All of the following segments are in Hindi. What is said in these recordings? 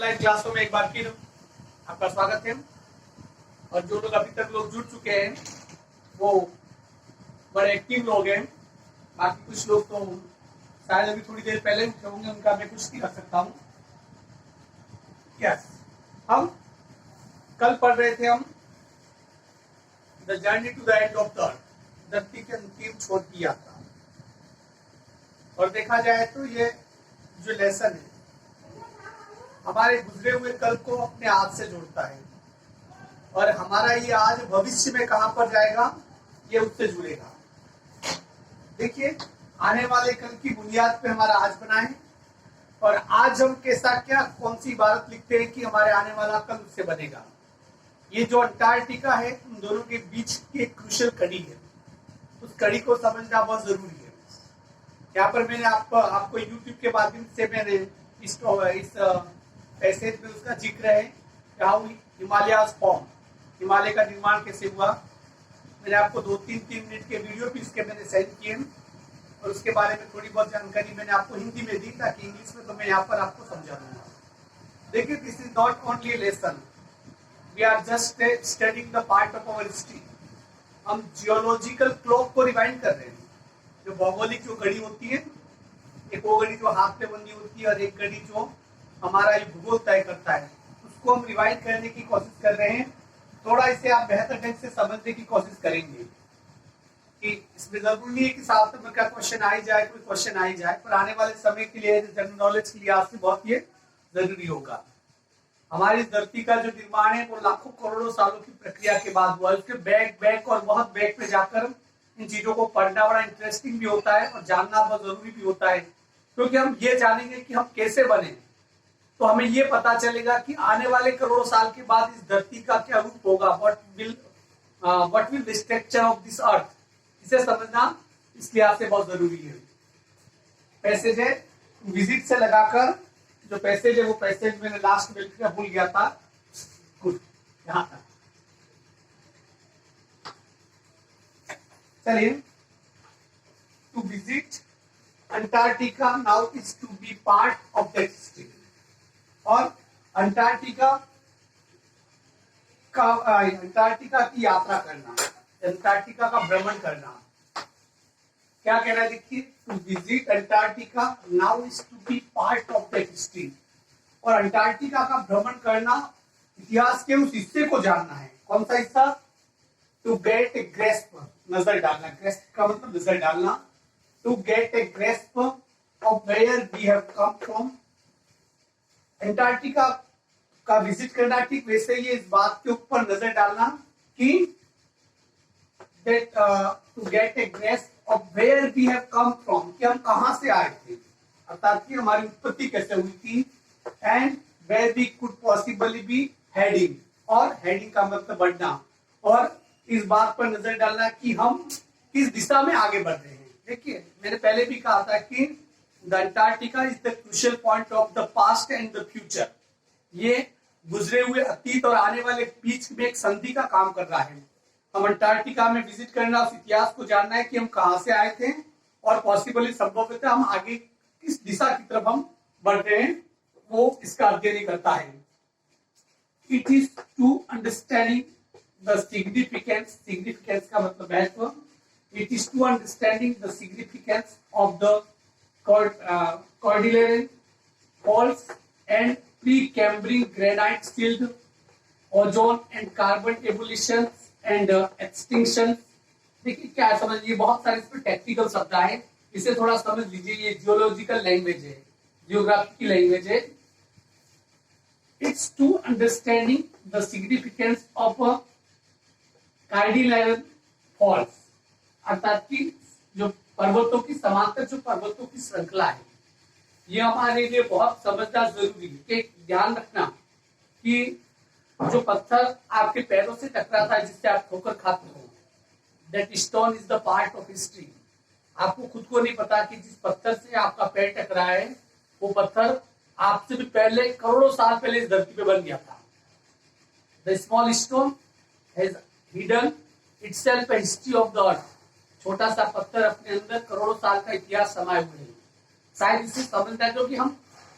ऑफलाइन क्लासों में एक बार फिर आपका स्वागत है। और जो लोग अभी तक लोग जुड़ चुके हैं वो बड़े एक्टिव लोग हैं। बाकी कुछ लोग तो शायद अभी थोड़ी देर पहले उठे होंगे, उनका मैं कुछ नहीं कर सकता हूँ। यस, हम कल पढ़ रहे थे हम the journey to the end of the earth, धरती के अंतिम छोर की यात्रा। और देखा जाए तो ये जो लेसन है हमारे गुजरे हुए कल को अपने आज से जोड़ता है, और हमारा ये आज भविष्य में कहां पर जाएगा ये उससे जुड़ेगा। देखिए, आने वाले कल की बुनियाद पे हमारा आज बना है, और आज हम कैसा क्या कौन सी इबारत लिखते हैं कि हमारे आने वाला कल उससे बनेगा। ये जो अंटार्कटिका है उन दोनों के बीच की एक क्रूशियल कड़ी है, उस कड़ी को समझना बहुत जरूरी है। यहाँ पर मैंने आपको YouTube के माध्यम से मैंने इस पैसेज में उसका जिक्र है, हाउ हिमालयाज फॉर्म, हिमालय का निर्माण कैसे हुआ। मैंने आपको 2-3 मिनट के वीडियो भी इसके मैंने सेंड किए, और उसके बारे में थोड़ी बहुत जानकारी मैंने आपको हिंदी में दी, ताकि इंग्लिश में तो मैं यहाँ पर आपको समझा दूंगा। देखिए, this is not only lesson, we are just studying the part of our history. हम जियोलॉजिकल क्लॉक को रिवाइंड कर रहे हैं। जो भौगोलिक जो घड़ी होती है, एक वो घड़ी जो हाथ पे बंधी होती है, और एक घड़ी जो हमारा ये भूगोल तय करता है, उसको हम रिवाइंड करने की कोशिश कर रहे हैं। थोड़ा इसे आप बेहतर ढंग से समझने की कोशिश करेंगे कि इसमें जरूरी नहीं है कि साथ में क्या क्वेश्चन आ ही जाए, कोई क्वेश्चन आ ही जाए, पर आने वाले समय के लिए जनरल नॉलेज के लिए आपसे बहुत ये जरूरी होगा। हमारी धरती का जो निर्माण है वो लाखों करोड़ों सालों की प्रक्रिया के बाद हुआ। उसके बैक और बहुत बैक पे जाकर इन चीजों को पढ़ना बड़ा इंटरेस्टिंग भी होता है, और जानना बहुत जरूरी भी होता है, क्योंकि हम ये जानेंगे कि हम कैसे बने, तो हमें ये पता चलेगा कि आने वाले करोड़ों साल के बाद इस धरती का क्या रूप होगा, what will the structure of this earth. इसे समझना इस लिहाज से बहुत जरूरी है। पैसेज है विजिट से लगाकर, जो पैसेज है वो पैसेज मैंने लास्ट में भूल गया था, यहां तक। चलिए, to visit Antarctica now is to be part of the history. और अंटार्कटिका की यात्रा करना, अंटार्कटिका का भ्रमण करना, क्या कह रहा है देखिए, to visit Antarctica now is to be part of the history. और अंटार्कटिका का भ्रमण करना, इतिहास के उस हिस्से को जानना है। कौन सा हिस्सा? टू गेट ए ग्रेस्प, नजर डालना। ग्रेस्प का मतलब नजर डालना। To get a grasp of where we have come from. Antarctica का विजिट करना, ठीक वैसे ही इस बात के ऊपर नजर डालना कि to get a grasp of where we have come from, कि हम कहां से आए थे, अर्थात कि हमारी उत्पत्ति कैसे हुई थी। And where we could possibly be heading, और हेडिंग का मतलब बढ़ना, और इस बात पर नजर डालना कि हम किस दिशा में आगे बढ़ रहे हैं। देखिए, मैंने पहले भी कहा था कि the Antarctica is the crucial point of the past and the future. ये गुजरे हुए अतीत और आने वाले बीच में एक संधि का काम कर रहा है। हम अंटार्कटिका में विजिट करना, उस इतिहास को जानना है कि हम कहां से आए थे, और पॉसिबली संभवतः हम आगे किस दिशा की तरफ हम बढ़ रहे हैं, वो इसका अध्ययन करता है। It is to understanding the significance, significance का मतलब महत्व। It is to understanding the significance of the Cordilleran faults and Precambrian granite shield, ozone and carbon evolution and extinction। देखिए, क्या समझिए, बहुत सारे इसमें टेक्निकल शब्द आए, इसे थोड़ा समझ लीजिए। ये जियोलॉजिकल लैंग्वेज है, जियोग्राफी की लैंग्वेज है। It's to understanding the significance of cordilleran falls, अर्थात कि जो पर्वतों की समांतर जो पर्वतों की श्रृंखला है, ये हमारे लिए बहुत समझना जरूरी है। ध्यान रखना कि जो पत्थर आपके पैरों से टकराता है, जिससे आप ठोकर खाते हो, that stone is the part of history. आपको खुद को नहीं पता कि जिस पत्थर से आपका पैर टकरा है, वो पत्थर आपसे भी पहले करोड़ों साल पहले इस धरती पे बन गया था। The small stone has hidden itself a history of the अर्थ। छोटा सा पत्थर अपने अंदर करोड़ों साल का इतिहास समाये हुए हैं। शायद इसे समझना है, क्योंकि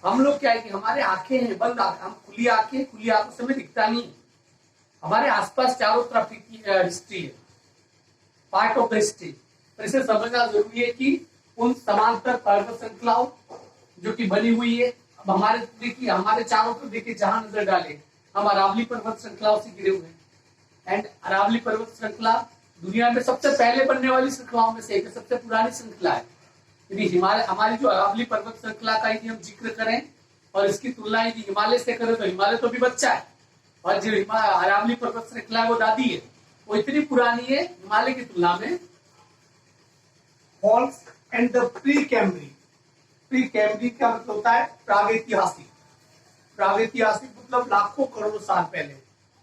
हम लोग क्या है कि हमारे आंखें हैं बंद, हम खुली आंखों से हमें दिखता नहीं। हमारे आसपास चारों तरफ की हिस्ट्री है, पार्ट ऑफ द हिस्ट्री। तो इसे समझना जरूरी है कि उन समांतर पर्वत श्रृंखलाओं जो कि बनी हुई है। अब हमारे देखिए, हमारे चारों तरफ देखिए, जहां नजर डाले हम अरावली पर्वत श्रृंखलाओं से घिरे हुए हैं। एंड अरावली पर्वत श्रृंखला दुनिया में सबसे पहले बनने वाली श्रृंखलाओं में से एक है, सबसे पुरानी श्रृंखला है। यदि हिमालय, हमारी जो अरावली पर्वत श्रृंखला का यदि हम जिक्र करें और इसकी तुलना यदि हिमालय से करें, तो हिमालय तो भी बच्चा है, और जो अरावली पर्वत श्रृंखला है वो दादी है। वो इतनी पुरानी है हिमालय की तुलना में। Faults and the Precambrian. Precambrian का मतलब होता है प्रागैतिहासिक। प्रागैतिहासिक मतलब लाखों करोड़ों साल पहले।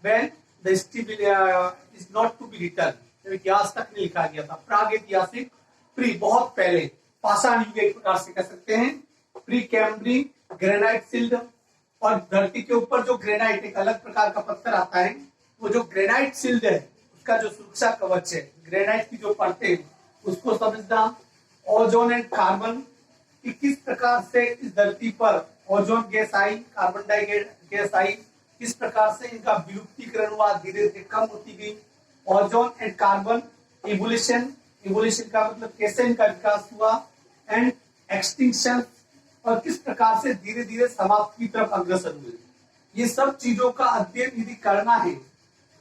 When the history is not to be written, इतिहास तक नहीं लिखा गया था। प्रागैतिहासिक, प्री बहुत पहले, पाषाण युग एक प्रकार से कह सकते हैं। प्री कैम्ब्रिक ग्रेनाइट सिल्ड, और धरती के ऊपर जो ग्रेनाइट, एक अलग प्रकार का पत्थर आता है, वो जो ग्रेनाइट सिल्ड है उसका जो सुरक्षा कवच है, ग्रेनाइट की जो परतें हैं, उसको समझना। ओजोन एंड कार्बन कि किस प्रकार से इस धरती पर ओजोन गैस आई, कार्बन डाइऑक्साइड गैस आई, किस प्रकार से इनका विलुप्तीकरण हुआ, धीरे धीरे कम होती गई। Ozone and carbon evolution, evolution का मतलब कैसे इनका विकास हुआ। एंड एक्सटिंक्शन, और किस प्रकार से धीरे धीरे समाप्ति की तरफ अग्रसर हुए। ये सब चीजों का अध्ययन यदि करना है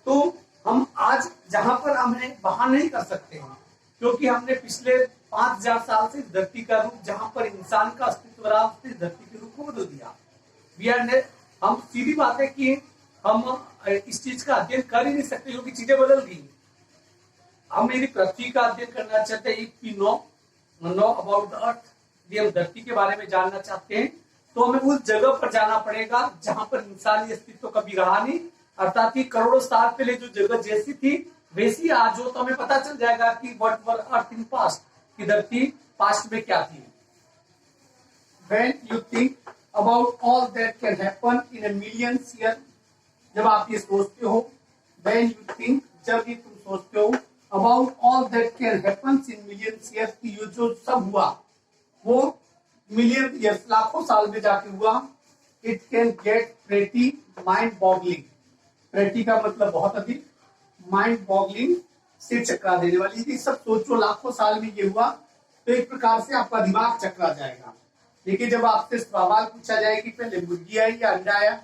तो हम आज जहां पर हमें वहां नहीं कर सकते हैं, क्योंकि हमने पिछले 5000 साल से धरती का रूप, जहां पर इंसान का अस्तित्व रहा, उसने धरती के रूप को बदल दिया। हम सीधी बात है कि हम इस चीज का अध्ययन कर ही नहीं सकते, क्योंकि चीजें बदल गई। हम यदि पृथ्वी का अध्ययन करना चाहते हैं, नो अबाउट द अर्थ, यदि हम धरती के बारे में जानना चाहते हैं, तो हमें उस जगह पर जाना पड़ेगा जहां पर इंसानी अस्तित्व कभी रहा नहीं, अर्थात कि करोड़ों साल पहले जो जगह जैसी थी वैसी आज हो, तो हमें पता चल जाएगा कि what were earth in past, कि धरती पास्ट में क्या थी। When you think about all that can happen in a million years, जब आप ये सोचते हो, when you think, जब ये तुम सोचते हो, about all that can happen in million years, कि ये जो सब हुआ वो मिलियन ईयर्स, लाखों साल में जाके हुआ। It can get pretty mind boggling. Pretty का मतलब बहुत अधिक, माइंड बॉगलिंग सिर चकरा देने वाली। यदि सब सोचो लाखों साल में ये हुआ, तो एक प्रकार से आपका दिमाग चकरा जाएगा। लेकिन जब आपसे सवाल पूछा जाए कि पहले मुर्गी आई या अंडा आया,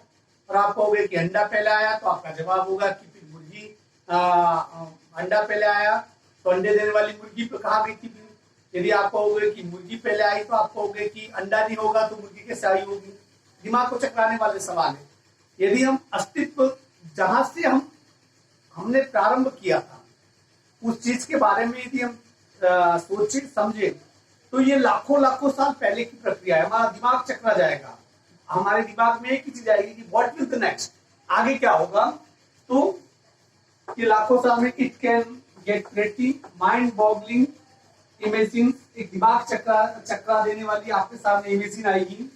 और आप कहोगे कि अंडा पहले आया, तो आपका जवाब होगा कि फिर मुर्गी अंडा पहले आया, तो अंडे देने वाली मुर्गी पे कहाँ गई थी। यदि आप कहोगे कि मुर्गी पहले आई, तो आप कहोगे कि अंडा नहीं होगा तो मुर्गी कैसे आई होगी। दिमाग को चकराने वाले सवाल है। यदि हम अस्तित्व, जहां से हमने प्रारंभ किया था, उस चीज के बारे में यदि हम सोचे समझे, तो ये लाखों लाखों साल पहले की प्रक्रिया है। हमारा दिमाग चकरा जाएगा। हमारे दिमाग में एक ही चीज आएगी कि व्हाट विल द नेक्स्ट, आगे क्या होगा। तो ये लाखों साल में it can get pretty mind boggling imagine, एक दिमाग चकरा देने वाली आपके सामने इमेजिन आएगी।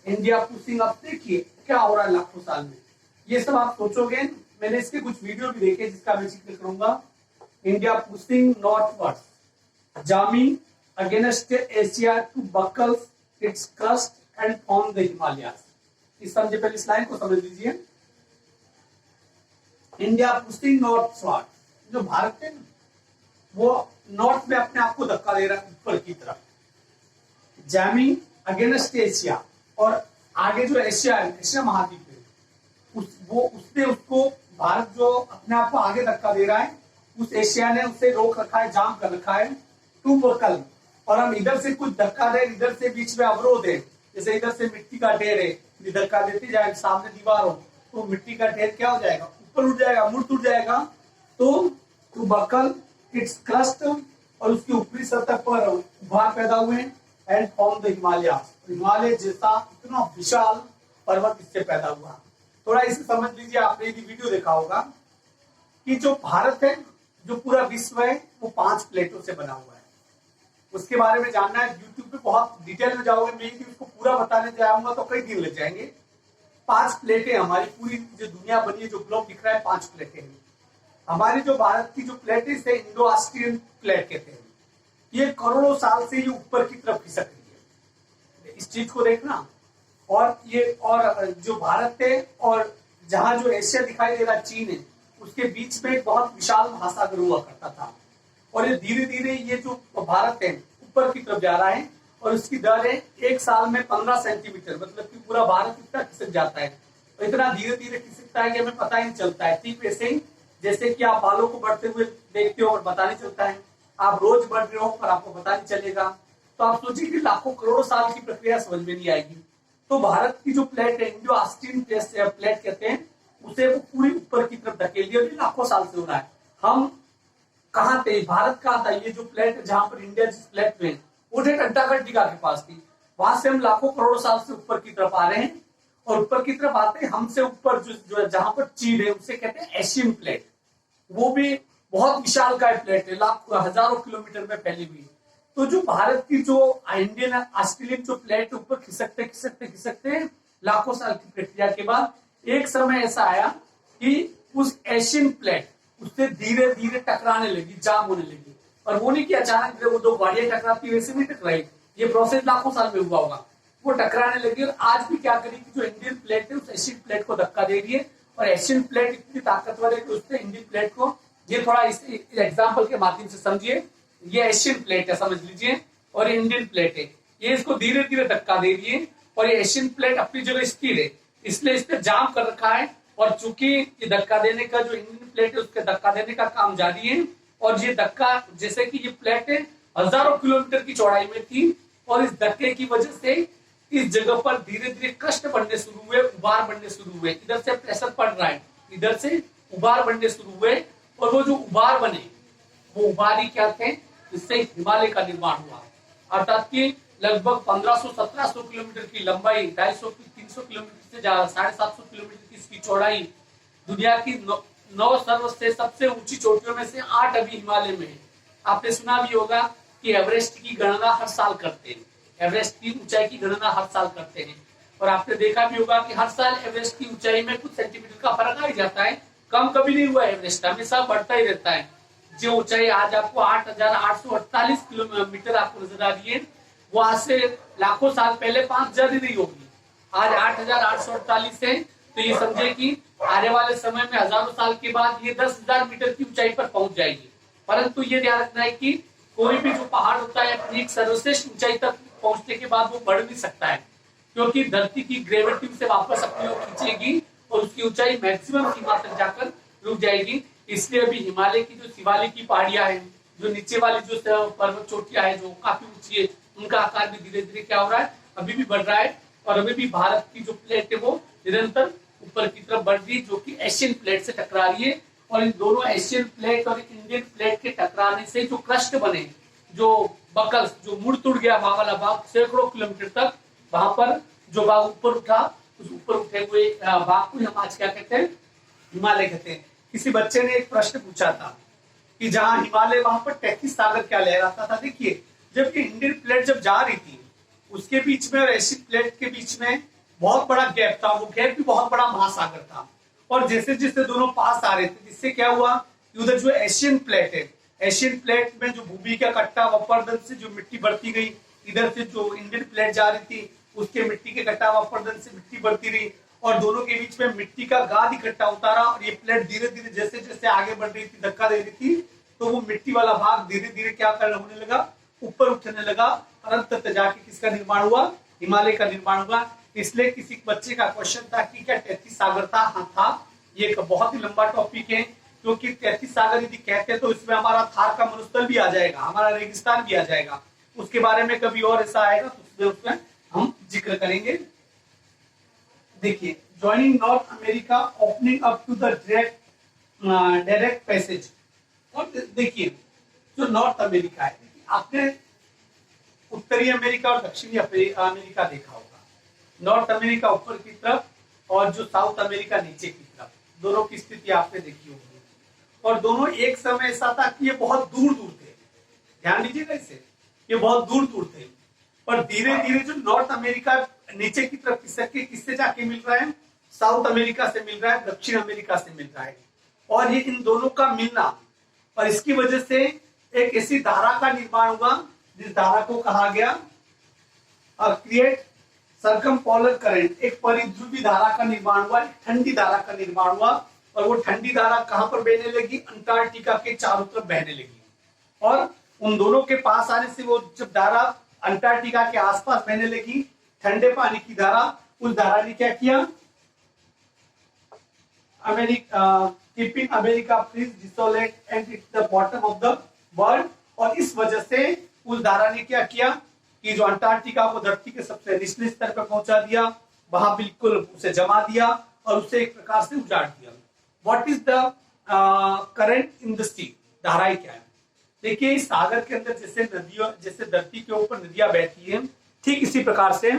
इंडिया पुशिंग, अब देखिए क्या हो रहा है लाखों साल में, ये सब आप सोचोगे। मैंने इसके कुछ वीडियो भी देखे जिसका मैं जिक्र करूंगा। India pushing northwards, jamming against Asia to buckle its crust and form the Himalayas. इस समझे, पहले इस लाइन को समझ लीजिए। इंडिया पुशिंग नॉर्थवर्ड, जो भारत है वो नॉर्थ में अपने आप को धक्का दे रहा है ऊपर की तरफ। जैमिंग अगेंस्ट एशिया, और आगे जो एशिया है, एशिया महाद्वीप है, उसने उसको, भारत जो अपने आप को आगे धक्का दे रहा है, उस एशिया ने उसे रोक रखा है, जाम कर रखा है। टू बकल, और हम इधर से कुछ धक्का दे, इधर से बीच में अवरोध है। जैसे इधर से मिट्टी का ढेर है, धक्का देते जाए, सामने दीवार हो, तो मिट्टी का ढेर क्या हो जाएगा, ऊपर उठ जाएगा, मुड़ उठ जाएगा। तो टू बकल इट्स क्रस्ट, और उसकी ऊपरी सतह पर उभार पैदा हुए। And form the Himalaya, Himalaya जैसा इतना विशाल पर्वत इससे पैदा हुआ। थोड़ा इसे समझ लीजिए। आपने यदि वीडियो देखा होगा कि जो भारत है, जो पूरा विश्व है, वो 5 प्लेटों से बना हुआ है। उसके बारे में जानना है, यूट्यूब पे बहुत डिटेल में जाओगे, मैं यदि उसको पूरा बताने जाऊंगा तो कई दिन लग जाएंगे। 5 प्लेटें हमारी पूरी जो दुनिया बनी है, जो ग्लोब दिख रहा है, 5 प्लेटें हैं। हमारी जो भारत की जो प्लेटें से इंडो ऑस्ट्रियन प्लेट कहते हैं, ये करोड़ों साल से ये ऊपर की तरफ खिसक रही है। इस चीज को देखना। और ये और जो भारत है और जहां जो एशिया दिखाई दे रहा चीन है, उसके बीच में एक बहुत विशाल महासागर हुआ करता था। और ये धीरे धीरे ये जो भारत है ऊपर की तरफ जा रहा है और उसकी दर है 1 साल में 15 सेंटीमीटर, मतलब कि पूरा भारत इतना खिसक जाता है। और इतना धीरे धीरे खिसकता है कि हमें पता ही नहीं चलता है। ठीक वैसे ही जैसे कि आप बालों को बढ़ते हुए देखते हो और पता नहीं चलता है, आप रोज बढ़ रहे हो पर आपको पता नहीं चलेगा। तो आप सोचिए कि लाखों करोड़ों साल की प्रक्रिया समझ में नहीं आएगी। तो भारत की जो प्लेट है, जो ऑस्टिन प्लेट कहते हैं, उसे वो पूरी ऊपर की तरफ धकेल दिया, लाखों साल से हो रहा है। हम कहाँ थे, भारत कहाँ था, ये जो प्लेट जहां पर इंडिया जिस प्लेट में वो ठीक अंटार्कटिका के पास थी, वहां से हम लाखों करोड़ों साल से ऊपर की तरफ आ रहे हैं। और ऊपर की तरफ आते हैं हमसे ऊपर जो जहां पर चीन है उसे कहते हैं एशियन प्लेट। वो भी बहुत विशालकाय प्लेट है, लाखों हजारों किलोमीटर में फैली हुई। तो जो भारत की जो इंडियन ऑस्ट्रेलियन जो प्लेट ऊपर खिसकते खिसकते खिसकते लाखों साल की प्रक्रिया के बाद एक समय ऐसा आया कि उस एशियन प्लेट उससे धीरे धीरे टकराने लगी, जाम होने लगी। और वो नहीं कि अचानक वो दो गाड़ियां टकराती वैसे नहीं टकराई, ये प्रोसेस लाखों साल में हुआ होगा। वो टकराने लगी और आज भी क्या करी कि जो इंडियन प्लेट है उस एशियन प्लेट को धक्का दे रही है। और एशियन प्लेट इतनी ताकतवर है कि उसने इंडियन प्लेट को, ये थोड़ा इस एग्जाम्पल के माध्यम से समझिए, ये एशियन प्लेट है समझ लीजिए और ये इंडियन प्लेट है, ये इसको धीरे धीरे धक्का दे रही है। और ये एशियन प्लेट अपनी जगह स्थिर है, इसलिए इस पे जाम कर रखा है। और चूंकि ये धक्का देने का जो इंडियन प्लेट है उसके धक्का देने का काम जारी है। और ये धक्का, जैसे कि ये प्लेट है हजारों किलोमीटर की चौड़ाई में थी और इस धक्के की वजह से इस जगह पर धीरे धीरे कष्ट बनने शुरू हुए, उबार बनने शुरू हुए। इधर से प्रेशर पड़ रहा है, इधर से उबार बनने शुरू हुए। और वो जो उबार बने वो उबार ही क्या थे, इससे हिमालय का निर्माण हुआ। अर्थात कि लगभग 1500-1700 किलोमीटर की लंबाई, 250-300 किलोमीटर से 750 किलोमीटर की इसकी चौड़ाई, दुनिया की 9 सर्वश्रेष्ठ सबसे ऊंची चोटियों में से 8 अभी हिमालय में है। आपने सुना भी होगा कि एवरेस्ट की गणना हर साल करते हैं, एवरेस्ट की ऊंचाई की गणना हर साल करते हैं। और आपने देखा भी होगा कि हर साल एवरेस्ट की ऊंचाई में कुछ सेंटीमीटर का फर्क आ ही जाता है, कम कभी नहीं हुआ। एवरेस्ट हमेशा बढ़ता ही रहता है। जो ऊंचाई आज आपको 8,848 किलोमीटर आपको नजर आ रही है, वो आज से लाखों साल पहले 5,000 ही नहीं होगी। आज 8,848 है, तो ये समझे कि आने वाले समय में हजारों साल के बाद ये 10,000 मीटर की ऊंचाई पर पहुंच जाएगी। परंतु ये ध्यान रखना है कि कोई भी जो पहाड़ होता है अपनी एक सर्वश्रेष्ठ ऊंचाई तक पहुंचने के बाद वो बढ़ नहीं सकता है, क्योंकि धरती की ग्रेविटी उसे वापस अपनी ओर खींचेगी और उसकी ऊंचाई मैक्सिमम सीमा तक जाकर रुक जाएगी। इसलिए अभी हिमालय की जो शिवालिक की पहाड़ियां हैं, जो नीचे वाली जो पर्वत चोटियां हैं जो काफी ऊंची है, उनका आकार भी धीरे धीरे क्या हो रहा है, अभी भी बढ़ रहा है। और अभी भी भारत की जो प्लेट है वो निरंतर ऊपर की तरफ बढ़ रही है, जो कि एशियन प्लेट से टकरा रही है। और इन दोनों एशियन प्लेट और इंडियन प्लेट के टकराने से जो क्रस्ट बने, जो बकल्स, जो मुड़ तुड़ गया वहां वाला भाग सैकड़ों किलोमीटर तक, वहां पर जो भाग ऊपर उठा, उस ऊपर उठे हुए भाग को हम आज क्या कहते हैं, हिमालय कहते हैं। किसी बच्चे ने एक प्रश्न पूछा था कि जहां हिमालय वहां पर 33 सागर क्या लहराता था। देखिए, जबकि इंडियन प्लेट जब जा रही थी उसके बीच में और एशियन प्लेट के बीच में बहुत बड़ा गैप था, वो गैप भी बहुत बड़ा महासागर था। और जैसे जैसे दोनों पास आ रहे थे, जिससे क्या हुआ कि उधर जो एशियन प्लेट है, एशियन प्लेट में जो भूमि का कट्टा वपरदन से जो मिट्टी बढ़ती गई, इधर से जो इंडियन प्लेट जा रही थी उसके मिट्टी के कट्टा वपरदन से मिट्टी बढ़ती रही और दोनों के बीच में मिट्टी का गाद इकट्ठा होता रहा। और ये प्लेट धीरे धीरे जैसे जैसे आगे बढ़ रही थी, धक्का दे रही थी, तो वो मिट्टी वाला भाग धीरे धीरे क्या करने होने लगा, ऊपर उठने लगा। और अंत जाके किसका निर्माण हुआ, हिमालय का निर्माण हुआ। इसलिए किसी बच्चे का क्वेश्चन था कि क्या 33 सागर था? हाँ था। ये एक बहुत ही लंबा टॉपिक है, क्योंकि 33 सागर यदि कहते हैं तो इसमें हमारा थार का मरुस्थल भी आ जाएगा, हमारा रेगिस्तान भी आ जाएगा। उसके बारे में कभी और ऐसा आएगा तो उसमें हम जिक्र करेंगे। देखिए, joining North America, opening up to the direct passage. और देखिए, जो नॉर्थ अमेरिका है, आपने उत्तरी अमेरिका और दक्षिणी अमेरिका देखा होगा। नॉर्थ अमेरिका ऊपर की तरफ और जो साउथ अमेरिका नीचे की तरफ, दोनों की स्थिति आपने देखी होगी। और दोनों एक समय ऐसा था कि ये बहुत दूर दूर थे, ध्यान दीजिएगा इसे, ये बहुत दूर दूर थे। पर धीरे धीरे जो नॉर्थ अमेरिका नीचे की तरफ खिसक के किससे जाके मिल रहा है, साउथ अमेरिका से मिल रहा है, दक्षिण अमेरिका से मिल रहा है। और ये इन दोनों का मिलना, और इसकी वजह से एक ऐसी धारा का निर्माण हुआ जिस धारा को कहा गया क्रिएट सर्कमपोलर करंट, एक परिध्रुवी धारा का निर्माण हुआ, एक ठंडी धारा का निर्माण हुआ, और वो ठंडी धारा कहां पर बहने लगी? अंटार्कटिका के चारों तरफ बहने लगी। और उन दोनों के पास आने से वो जब धारा अंटार्कटिका के आसपास बहने लगी, ठंडे पानी की धारा, उस धारा ने क्या किया? Keeping America freeze desolate and it the bottom of the world. और इस वजह से उस धारा ने क्या किया कि जो अंटार्कटिका को धरती के सबसे निचले स्तर पर पहुंचा दिया, वहां बिल्कुल उसे जमा दिया और उसे एक प्रकार से उजाड़ दिया। What is the current in the sea? धाराएं क्या है? देखिए, सागर के अंदर जैसे नदियों, जैसे धरती के ऊपर नदियां बहती हैं, ठीक इसी प्रकार से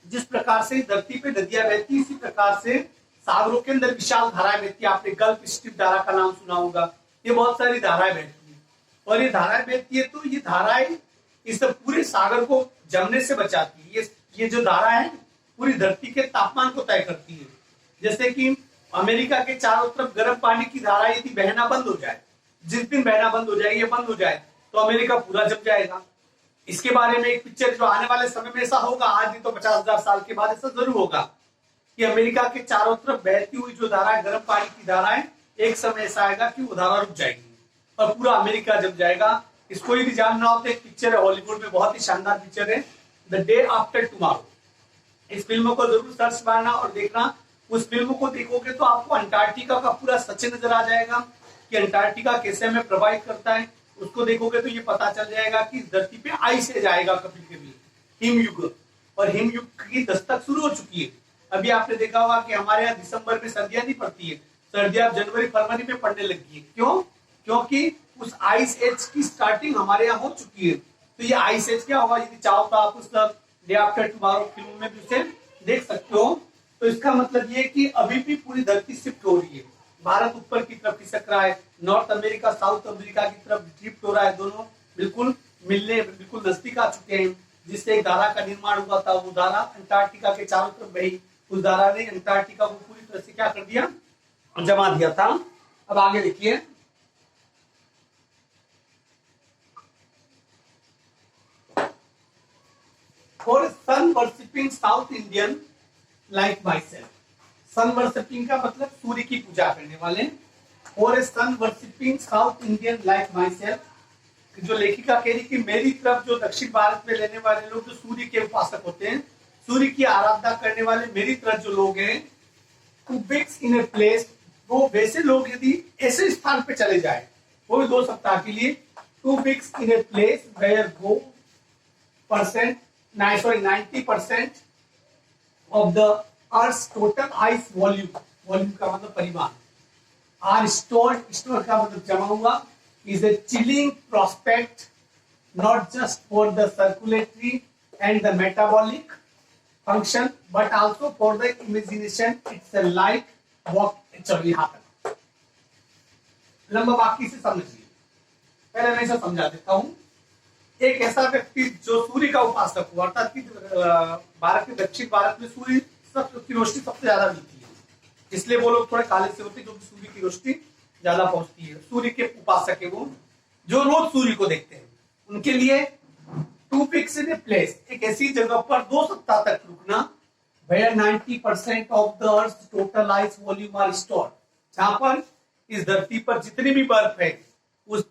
जिस प्रकार से धरती पे नदियां बहती, इसी प्रकार से सागरों के अंदर विशाल धाराएं बहती है। आपने गल्फ स्ट्रीम धारा का नाम सुना होगा। ये बहुत सारी धाराएं बहती है, और ये धाराएं बहती है तो ये धाराएं इस पूरे सागर को जमने से बचाती है। ये जो धारा है पूरी धरती के तापमान को तय करती है। जैसे कि अमेरिका के चारों तरफ गर्म पानी की धारा यदि बहना बंद हो जाए, जिस दिन बहना बंद हो जाए, ये बंद हो जाए, तो अमेरिका पूरा जम जाएगा। इसके बारे में एक पिक्चर जो आने वाले समय में ऐसा होगा, आज नहीं तो 50,000 साल के बाद ऐसा जरूर होगा कि अमेरिका के चारों तरफ बहती हुई जो धारा है, गर्म पानी की धारा है, एक समय ऐसा आएगा कि वो धारा रुक जाएगी और पूरा अमेरिका जम जाएगा। इसको यदि जानना हो तो एक पिक्चर है हॉलीवुड में, बहुत ही शानदार पिक्चर है, द डे आफ्टर टुमारो। इस फिल्म को जरूर सर्च मारना और देखना। उस फिल्म को देखोगे तो आपको अंटार्कटिका का पूरा सच नजर आ जाएगा कि अंटार्कटिका कैसे हमें प्रभावित करता है। उसको देखोगे तो ये पता चल जाएगा कि धरती पे आइस एज आएगा कभी, हिमयुग, और हिमयुग की दस्तक शुरू हो चुकी है। अभी आपने देखा होगा कि हमारे यहाँ दिसंबर में सर्दियां नहीं पड़ती है, सर्दियां जनवरी फरवरी में पड़ने लगी है। क्यों? क्योंकि उस आइस एज की स्टार्टिंग हमारे यहाँ हो चुकी है। तो ये आइस एज क्या होगा, यदि चाहो तो आप उस डे आफ्टर टुमारो फिल्म में भी उसे देख सकते हो। तो इसका मतलब ये कि अभी भी पूरी धरती शिफ्ट हो रही है। भारत ऊपर की तरफ खिसक रहा है, नॉर्थ अमेरिका साउथ अमेरिका की तरफ ड्रिफ्ट हो रहा है, दोनों बिल्कुल मिलने बिल्कुल नजदीक आ चुके हैं। जिससे एक धारा का निर्माण हुआ था, वो धारा अंटार्कटिका के चारों तरफ बही। उस धारा ने अंटार्कटिका को पूरी तरह से क्या कर दिया? जमा दिया था। अब आगे देखिए, for sun worshipping South Indian like myself. Sun worshipping का मतलब सूर्य की पूजा करने वाले। और sun worshipping South Indian like myself, जो लेखिका कह रही कि मेरी तरफ जो दक्षिण भारत में रहने वाले लोग जो सूर्य के उपासक होते हैं, सूर्य की आराधना करने वाले मेरी तरफ जो लोग हैं, who wakes in a place, वो वैसे लोग यदि ऐसे स्थान पे चले जाए, वो भी 2 सप्ताह के लिए, who wakes in a place where go percent 90% of the Earth's total ice volume का मतलब परिमाण, are stored का मतलब जमा हुआ, is a chilling prospect not just for the circulatory and the metabolic function but also for the imagination. It's a light walk. चलो यहाँ तक लंबा बाकी से समझिए। पहले मैं इसे समझा देता हूँ। एक ऐसा व्यक्ति जो सूर्य का उपासक हुआ, अर्थात कि भारत के दक्षिण भारत में सूर्य की रोशनी सबसे ज्यादा मिलती है, इसलिए वो लोग थोड़े काले से होते हैं क्योंकि सूर्य की रोशनी ज्यादा पहुंचती है। सूर्य के उपासक है वो, जो रोज सूर्य को देखते हैं। उनके लिए to fix in a place, एक ऐसी जगह पर 2 सप्ताह तक रुकना, where 90% of the Earth's total ice volume are stored, जहां पर इस धरती पर जितनी भी बर्फ है उस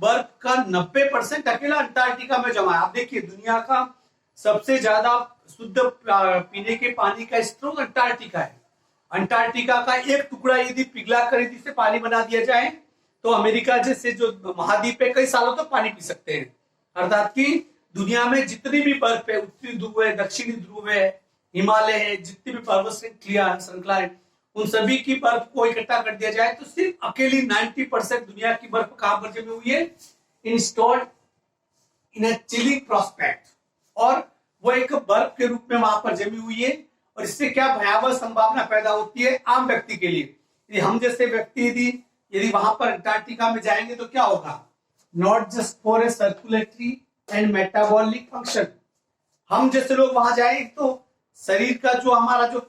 बर्फ का 90% अकेला अंटार्कटिका में जमा है। आप देखिए, दुनिया का सबसे ज्यादा शुद्ध पीने के पानी का स्रोत अंटार्कटिका है। अंटार्कटिका का एक टुकड़ा यदि पिघला कर यदि से पानी बना दिया जाए तो अमेरिका जैसे जो महाद्वीप है कई सालों तक पानी पी सकते हैं। अर्थात कि दुनिया में जितनी भी बर्फ है, उत्तरी ध्रुव है, दक्षिणी ध्रुव है, हिमालय है, जितनी भी पर्वत श्रृंखला है, उन सभी की बर्फ को इकट्ठा कर दिया जाए तो सिर्फ अकेली 90% दुनिया की बर्फ कहां पर जमी हुई है? Installed in a chilling prospect, और वो एक बर्फ के रूप में वहां पर जमी हुई है। और इससे क्या भयावह संभावना पैदा होती है आम व्यक्ति के लिए। यदि हम जैसे व्यक्ति यदि वहां पर अंटार्कटिका में जाएंगे तो क्या होगा? Not just for a circulatory and metabolic function, हम जैसे लोग वहां जाएंगे तो शरीर का जो हमारा जो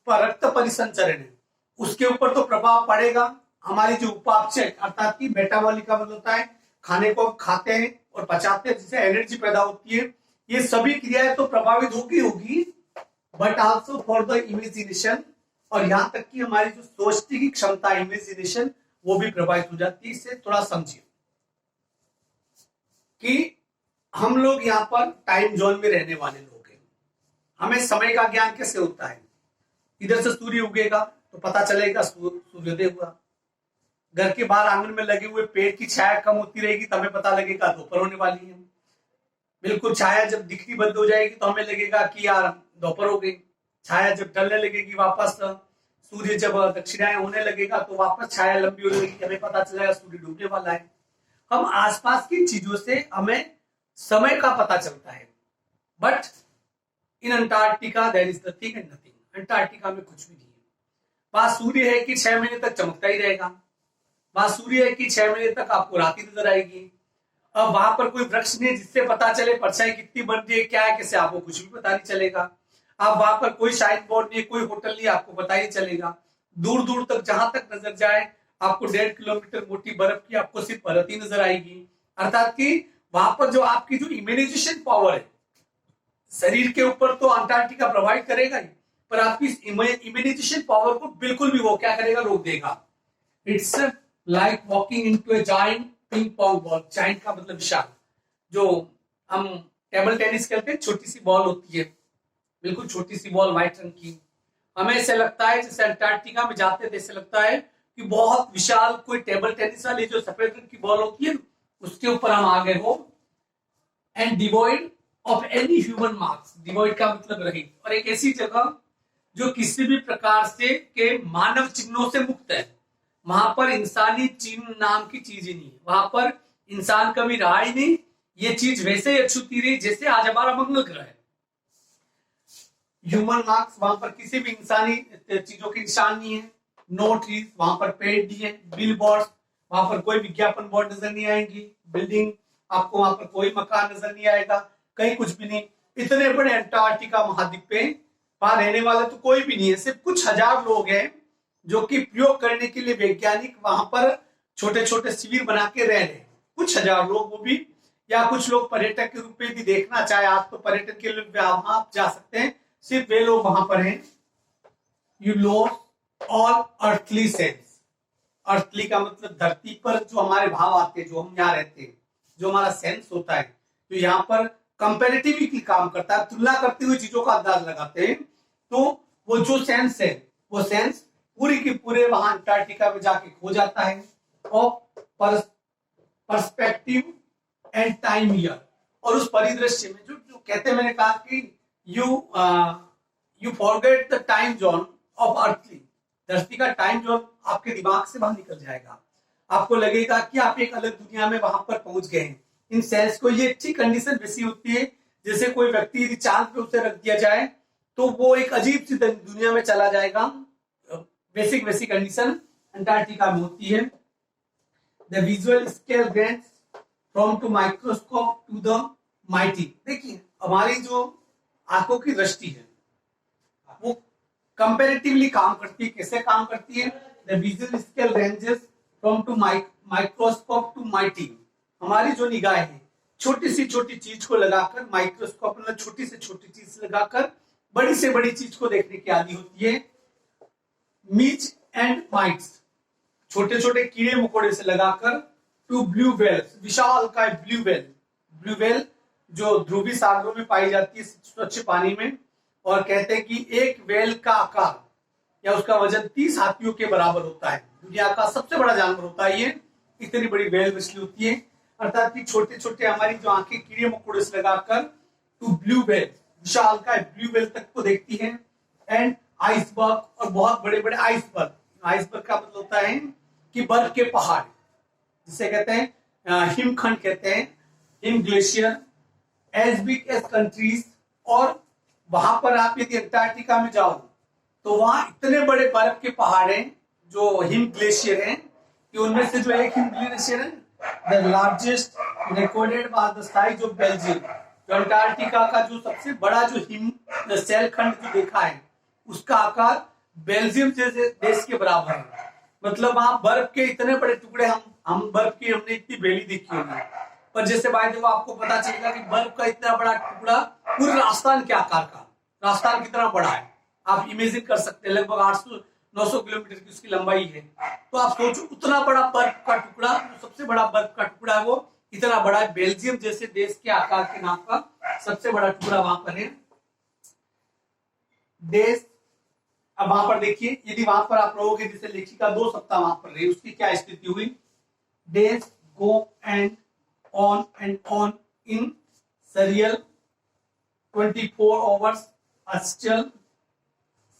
रक्त परिसंचरण है उसके ऊपर तो प्रभाव पड़ेगा। हमारी जो उपापचय अर्थात की मेटाबॉलिक का मतलब होता है खाने को खाते हैं और पचाते हैं, जिससे एनर्जी पैदा होती है। ये सभी क्रियाएं तो प्रभावित होगी, but also for the imagination, और यहां तक कि हमारी जो सोचने की क्षमता इमेजिनेशन वो भी प्रभावित हो जाती है। इसे थोड़ा समझिए कि हम लोग यहाँ पर टाइम जोन में रहने वाले लोग हैं। हमें समय का ज्ञान कैसे होता है? इधर से सूर्य उगेगा तो पता चलेगा सूर्योदय हुआ। घर के बाहर आंगन में लगे हुए पेड़ की छाया कम होती रहेगी तो हमें पता लगेगा दोपहर होने वाली है। बिल्कुल छाया जब दिखनी बंद हो जाएगी तो हमें लगेगा कि यार दोपहर हो गई। छाया जब ढलने लगेगी, वापस सूर्य जब दक्षिणायन होने लगेगा तो वापस छाया लंबी होने लगेगी, हमें पता चलेगा सूर्य डूबने वाला है। हम आसपास की चीजों से हमें समय का पता चलता है, but in Antarctica there is nothing and nothing. Antarctica में कुछ भी नहीं है। वहां सूर्य है कि 6 महीने तक चमकता ही रहेगा, वहां सूर्य है कि 6 महीने तक आपको रात ही नजर आएगी। अब वहां पर कोई वृक्ष नहीं जिससे पता चले परछाई कितनी बन रही है, क्या है, कैसे, आपको कुछ भी पता नहीं चलेगा। अब वहां पर कोई साइन बोर्ड नहीं, कोई होटल नहीं, आपको पता ही चलेगा। दूर दूर तक जहां तक नजर जाए आपको 1.5 किलोमीटर मोटी बर्फ की आपको सिर्फ परत ही नजर आएगी। अर्थात कि वहां पर जो आपकी जो इम्यूनाइजेशन पावर है शरीर के ऊपर तो अंटार्कटिका प्रोवाइड करेगा ही, पर आपकी इम्यूनाइजेशन पावर को बिल्कुल भी वो क्या करेगा, रोक देगा। It's like walking into A giant ping pong ball. Giant का मतलब विशाल। जो हम टेबल टेनिस खेलते हैं, छोटी सी बॉल होती है, बिल्कुल छोटी सी बॉल व्हाइट रंग की। हमें ऐसे लगता है जैसे अंटार्कटिका में जाते थे, ऐसे लगता है कि बहुत विशाल कोई टेबल टेनिस वाली जो सफेद रंग की बॉल होती है उसके ऊपर हम आ गए हो। And devoid of any human marks. Devoid का मतलब रहित, और एक ऐसी जगह जो किसी भी प्रकार से के मानव चिन्हों से मुक्त है। वहां पर इंसानी चिन्ह नाम की चीज ही नहीं है, वहां पर इंसान कभी रहा ही नहीं। ये चीज वैसे ही अछूती रही जैसे आज हमारा मंगल ग्रह है। ह्यूमन मार्क्स, वहां पर किसी भी इंसानी चीजों के निशान नहीं है। नो ट्रीज, वहां पर पेड़ नहीं है। बिल बोर्ड, वहां पर कोई विज्ञापन बोर्ड नजर नहीं आएंगी। बिल्डिंग, आपको वहां पर कोई मकान नजर नहीं आएगा, कहीं कुछ भी नहीं। इतने बड़े अंटार्कटिका महाद्वीप पे वहां रहने वाले तो कोई भी नहीं है। सिर्फ कुछ हजार लोग हैं जो कि प्रयोग करने के लिए वैज्ञानिक वहां पर छोटे छोटे शिविर बना के रह रहे हैं। कुछ हजार लोग, वो भी, या कुछ लोग पर्यटक के रूप में भी देखना चाहे आप तो पर्यटन के लिए वहां आप जा सकते हैं। सिर्फ वे लोग वहां पर हैं। You loss all earthly sense. Earthly का मतलब धरती पर जो हमारे भाव आते हैं, जो हम यहाँ रहते हैं, जो हमारा सेंस होता है, जो यहाँ पर कंपेरेटिवली काम करता है, तुलना करते हुए चीजों का अंदाज लगाते हैं, तो वो जो सेंस है वो सेंस पूरी की पूरे वहां अंटार्कटिका में जाके खो जाता है। और पर्सपेक्टिव एंड टाइम हियर, और उस परिदृश्य में जो कहते हैं, मैंने कहा कि you forget the time zone of earthly. धरती का टाइम जोन आपके दिमाग से बाहर निकल जाएगा। आपको लगेगा कि आप एक अलग दुनिया में वहां पर पहुंच गए हैं। इन सेल्स को ये अच्छी कंडीशन वैसी होती है जैसे कोई व्यक्ति यदि चांद पे उसे रख दिया जाए तो वो एक अजीब सी दुनिया में चला जाएगा। बेसिक कंडीशन अंटार्कटिका में होती है। The visual scale range from to microscope to the mighty. देखिए हमारी जो आंखों की दृष्टि है वो कंपैरेटिवली काम करती है। कैसे काम करती है? The visual scale ranges from to microscope to mighty. हमारी जो निगाह है छोटी सी छोटी चीज को लगाकर, माइक्रोस्कोप मतलब छोटी से छोटी चीज लगाकर बड़ी से बड़ी चीज को देखने की आदि होती है। मीच एंड माइट्स, छोटे छोटे कीड़े मकोड़े से लगाकर, टू ब्लू वेल्स, विशाल का ब्लू वेल। ब्लू वेल जो ध्रुवी सागरों में पाई जाती है स्वच्छ पानी में, और कहते हैं कि एक वेल का आकार या उसका वजन 30 हाथियों के बराबर होता है। दुनिया का सबसे बड़ा जानवर होता है ये, इतनी बड़ी वेल मछली होती है। अर्थात कि छोटे छोटे हमारी जो आंखें कीड़े मकोड़े से लगाकर टू ब्लू वेल, विशाल का ब्लू वेल तक को देखती है। एंड आइसबर्ग, और बहुत बड़े बड़े आइसबर्ग। आइसबर्ग का मतलब होता है कि बर्फ के पहाड़, जिसे कहते हैं हिमखंड कहते हैं, हिम glacier, as big as countries. और वहां पर आप यदि अंटार्कटिका में जाओ तो वहां इतने बड़े बर्फ के पहाड़ हैं जो हिम ग्लेशियर हैं कि उनमें से जो एक हिम ग्लेशियर है the largest recorded was the size of Belgium. जो अंटार्कटिका का जो सबसे बड़ा जो हिम शैल खंड जो देखा है उसका आकार बेल्जियम जैसे देश के बराबर है। मतलब वहां बर्फ के इतने बड़े टुकड़े, हम बर्फ की हमने इतनी बेली देखी होगी, पर जैसे भाई देखो आपको पता चलेगा कि बर्फ का इतना बड़ा टुकड़ा पूरे राजस्थान के आकार का, राजस्थान कितना बड़ा है आप इमेजिन कर सकते हैं, लगभग 800-900 किलोमीटर की उसकी लंबाई है। तो आप सोचो उतना बड़ा बर्फ का टुकड़ा, सबसे बड़ा बर्फ का टुकड़ा है वो इतना बड़ा है, बेल्जियम जैसे देश के आकार के नाम का सबसे बड़ा टुकड़ा वहां पर है देश। अब वहां पर देखिए, यदि वहां पर आप रहोगे, जैसे लेखिका 2 सप्ताह वहां पर रही, उसकी क्या स्थिति हुई, days go and on in surreal 24 hours astral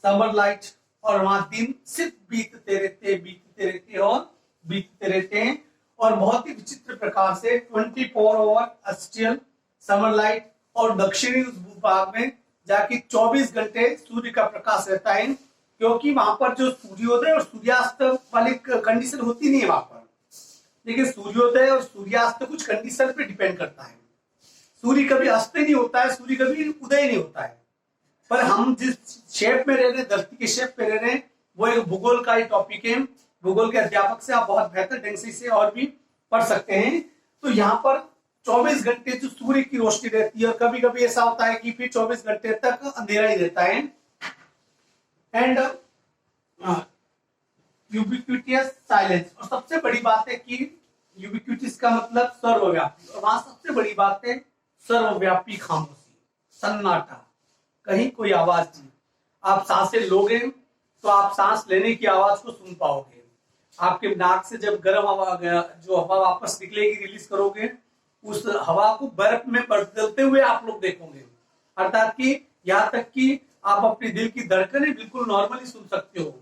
summer light, और वहां दिन सिर्फ बीतते रहते और बीतते रहते हैं, और बहुत ही विचित्र प्रकार से 24 आवर अस्टियल समर लाइट, और दक्षिणी उस भूभाग में जाके 24 घंटे सूर्य का प्रकाश रहता है, क्योंकि वहां पर जो सूर्योदय और सूर्यास्त वाली कंडीशन होती नहीं है वहां पर। लेकिन सूर्योदय और सूर्यास्त कुछ कंडीशन पे डिपेंड करता है, सूर्य कभी अस्त नहीं होता है, सूर्य कभी उदय नहीं होता है। पर हम जिस शेप में रह रहे हैं, धरती के शेप में रह रहे हैं, वो एक भूगोल का ही टॉपिक है, भूगोल के अध्यापक से आप बहुत बेहतर ढंग से इसे और भी पढ़ सकते हैं। तो यहाँ पर 24 घंटे जो सूर्य की रोशनी रहती है, और कभी कभी ऐसा होता है कि फिर 24 घंटे तक अंधेरा ही रहता है। एंड यूबिक्विटियस साइलेंस, और सबसे बड़ी बात है कि यूबिक्विटिस का मतलब सर्वव्यापी, और वहां सबसे बड़ी बात है सर्वव्यापी खामोशी, सन्नाटा, कहीं कोई आवाज नहीं। आप सांसें लोगे तो आप सांस लेने की आवाज को सुन पाओगे, आपके नाक से जब गर्म हवा जो हवा वापस निकलेगी, रिलीज करोगे, उस हवा को बर्फ में बदलते हुए आप लोग देखोगे। अर्थात कि यहाँ तक कि आप अपने दिल की धड़कनें बिल्कुल नॉर्मली सुन सकते हो।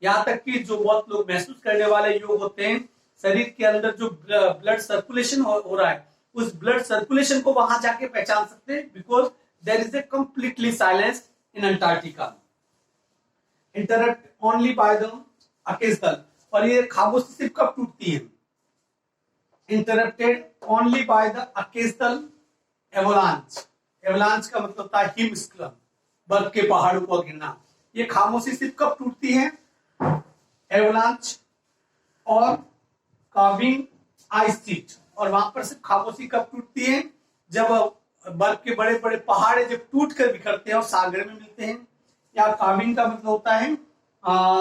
यहाँ तक कि जो बहुत लोग महसूस करने वाले योग होते हैं, शरीर के अंदर जो ब्लड सर्कुलेशन हो रहा है, उस ब्लड सर्कुलेशन को वहां जाके पहचान सकते हैं, because there is a completely silence in Antarctica, interrupt only by the occasional. और ये खामोशी सिर्फ कब टूटती है, interrupted only by the occasional avalanche. Avalanche का मतलब होता है हिमस्खलन, बर्फ के पहाड़ों को गिरना। ये खामोशी सिर्फ कब टूटती है, एवलांच और कार्विंग आइस शीट, और वहां पर सिर्फ खामोशी कब टूटती है, जब बर्फ के बड़े बड़े पहाड़ जब टूट कर बिखरते हैं और सागर में मिलते हैं। या कार्विंग का मतलब होता है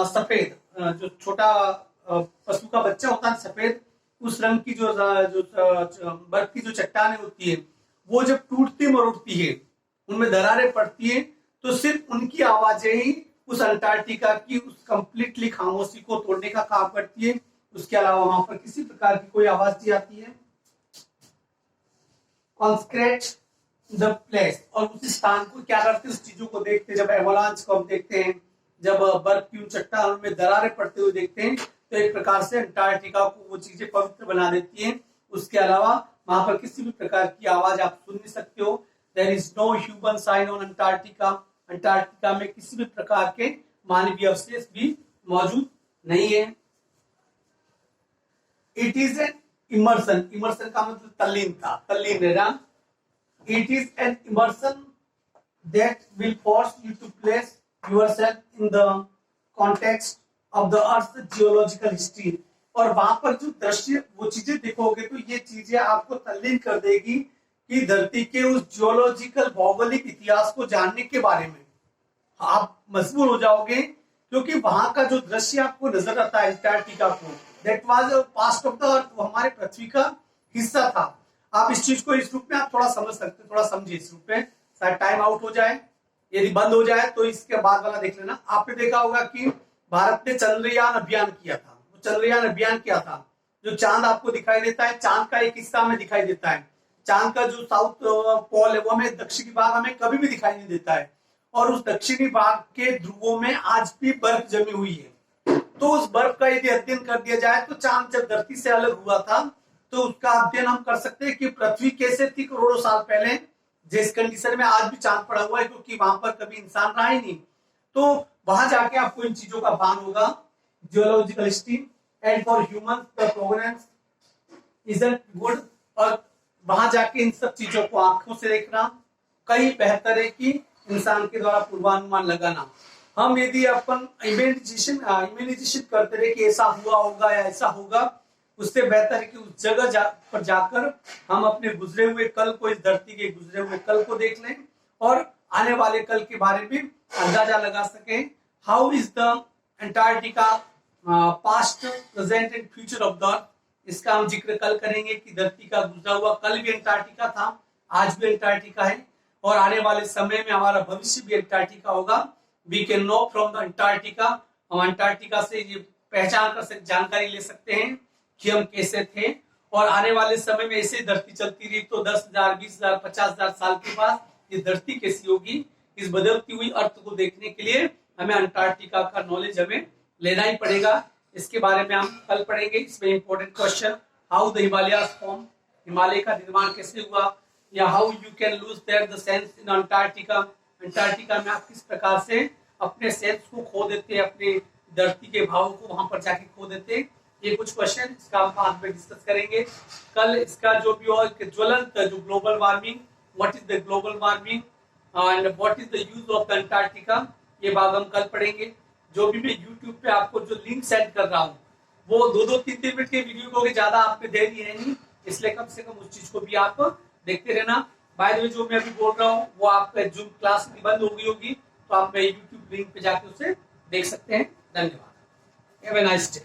सफेद, जो छोटा पशु का बच्चा होता है सफेद, उस रंग की जो बर्फ की जो चट्टानें होती है, वो जब टूटती मरोड़ती है, उनमें दरारें पड़ती है, तो सिर्फ उनकी आवाजें ही उस अंटार्कटिका की उस कंप्लीटली खामोशी को तोड़ने का काम करती है। उसके अलावा वहां पर किसी प्रकार की कोई आवाज नहीं आती है। कॉन्सक्रेट द प्लेस, और उस स्थान को क्या करते हैं, उस चीजों को देखते हैं, जब एवलांच को हम देखते हैं, जब बर्फ की उन चट्टानों में दरारें पड़ते हुए देखते हैं, तो एक प्रकार से अंटार्कटिका को वो चीजें पवित्र बना देती हैं। उसके अलावा वहां पर किसी भी प्रकार की आवाज आप सुन नहीं सकते हो। There is no human sign on Antarctica, Antarctica में किसी भी प्रकार के मानवीय अवशेष भी मौजूद नहीं है। It is an immersion, immersion का मतलब तल्लीनता, तल्लीन रहना। It is an immersion that will force you to place yourself in the context of the earth's geological history, और वहां पर जो दृश्य वो चीजें देखोगे तो ये चीजें आपको तल्लीन कर देगी कि धरती के उस जियोलॉजिकल भौगोलिक इतिहास को जानने के बारे में आप मजबूर हो जाओगे, क्योंकि वहां का जो दृश्य आपको नजर आता है अंटार्कटिका को, that was past of the अर्थ, वो हमारे पृथ्वी का हिस्सा था। आप इस चीज को इस रूप में आप थोड़ा समझ सकते, थोड़ा समझिए इस रूप में, शायद टाइम आउट हो जाए, यदि बंद हो जाए तो इसके बाद वाला देख लेना। आपने देखा होगा कि भारत ने चंद्रयान अभियान किया था। वो चंद्रयान अभियान क्या था, जो चांद आपको दिखाई देता है, चांद का एक हिस्सा हमें दिखाई देता है, चांद का जो साउथ पोल है वो हमें, दक्षिणी भाग हमें कभी भी दिखाई नहीं देता है, और उस दक्षिणी भाग के ध्रुवों में आज भी बर्फ जमी हुई है। तो उस बर्फ का यदि अध्ययन कर दिया जाए तो चांद जब धरती से अलग हुआ था, तो उसका अध्ययन हम कर सकते हैं कि पृथ्वी कैसे थी करोड़ों साल पहले, जिस कंडीशन में आज भी चांद पड़ा हुआ है, क्योंकि वहां पर कभी इंसान रहा ही नहीं। तो वहां जाके आपको इन चीजों का भान होगा, geological history and for human the progress isn't good, और वहां जाके इन सब चीजों को आंखों से देखना कहीं बेहतर है कि इंसान के द्वारा पूर्वानुमान लगाना। हम यदि अपन इमेजिनेशन करते रहे कि ऐसा हुआ होगा या ऐसा होगा, उससे बेहतर है कि उस जगह पर जाकर हम अपने गुजरे हुए कल को, इस धरती के गुजरे हुए कल को देख लें और आने वाले कल के बारे में अंदाजा लगा सकें। How is the Antarctica past, present and future of the, इसका हम जिक्र कल करेंगे कि धरती का गुजरा हुआ कल भी अंटार्कटिका था, आज भी अंटार्कटिका है और आने वाले समय में हमारा भविष्य भी अंटार्कटिका होगा। We can know from the Antarctica, हम अंटार्कटिका से ये पहचान कर सकते, जानकारी ले सकते हैं कि हम कैसे थे और आने वाले समय में ऐसे धरती चलती रही तो 10,000, 20,000, 50,000 साल के बाद ये धरती कैसी होगी। इस बदलती हुई अर्थ को देखने के लिए हमें अंटार्कटिका का नॉलेज हमें लेना ही पड़ेगा। इसके बारे में हम कल पढ़ेंगे। इसमें important question, how the Himalayas form, Himalaya का निर्माण कैसे हुआ, या how you can lose their the sense in Antarctica, Antarctica में आप किस प्रकार से अपने सेंस को खो देते हैं, अपने धरती के भावों को वहां पर जाके खो देते हैं। ये कुछ क्वेश्चन इसका हम बाद में डिस्कस करेंगे कल। इसका जो भी और ज्वलंत जो global warming, what is the global warming and what is the use of the Antarctica, ये भाग हम कल पढ़ेंगे। जो भी मैं YouTube पे आपको जो लिंक सेंड कर रहा हूँ वो 2-2, 3-3 मिनट के वीडियो को ज्यादा आप पे देरी है नहीं, इसलिए कम से कम उस चीज को भी आप देखते रहना। बाय द वे जो मैं अभी बोल रहा हूँ वो आपका जूम क्लास बंद हो गई होगी तो आप YouTube लिंक पे जाके उसे देख सकते हैं। धन्यवाद। Have a nice day.